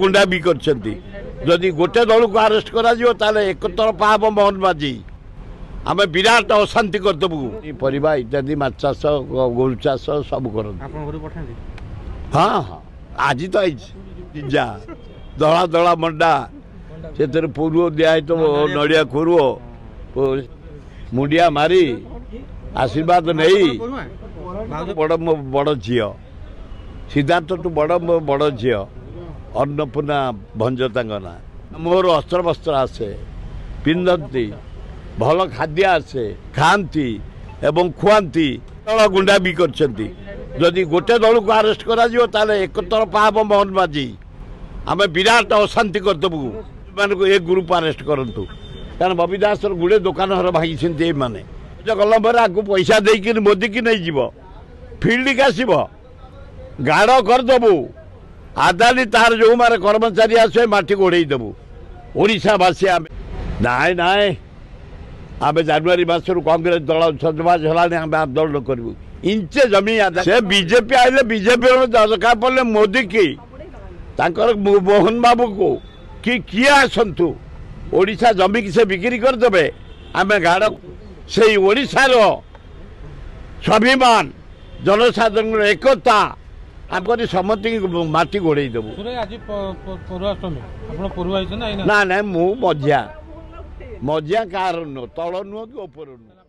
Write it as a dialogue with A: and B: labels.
A: गुंडा भी करदी गोटे दल को आरेस्ट कर एक तरफा हम मोहन माझी आम विराट अशांति करदेबू परिवा इत्यादि माछ चाष गोरु चाष सब कर। हाँ हाँ आज तो आई दला दला मंडा से पूर्व दिखाई तो नड़िया खोरुओ मुंडिया मारी आशीर्वाद नहीं बड़ मो बड़ झी सिद्धार्थ टू बड़ मो बड़ झी अन्नपूर्णा भंज ना मोर अस्त्र वस्त्र आसे पिंधती भल खाद्य आसे खाती एवं खुआती गुंडा भी करदी गोटे दल को आरेस्ट कर एक तरफा हम मोहन माझी आम विराट अशांति करदेबू ए ग्रुप आरेस्ट करूँ कारण बबी दास गुड़े दुकान घर भाई मैंने गलम आगे पैसा देकर मोदी की नहीं जीव फिल्ड के आसब गाड़ करदेबू आदानी तार जो मारे कर्मचारी आसे माटी गोड़े देबू ओडावासी आम नाई नाई आम जनवरी मसरू कांग्रेस दल सजबाज है आम आंदोलन करूँ इंचे जमी से बीजेपी आइले बीजेपी दरकार पड़े मोदी की मोहन बाबू को कि किए आसतु ओडिशा जमी की से बिक्री करदे आम गाड़ से ओडिशार स्वाभिमान जनसाधारण एकता आम समस्त माटी गोड़े देबू ना ना मु मझिया मझिया कार नुह तल नुह कि ऊपर नुह।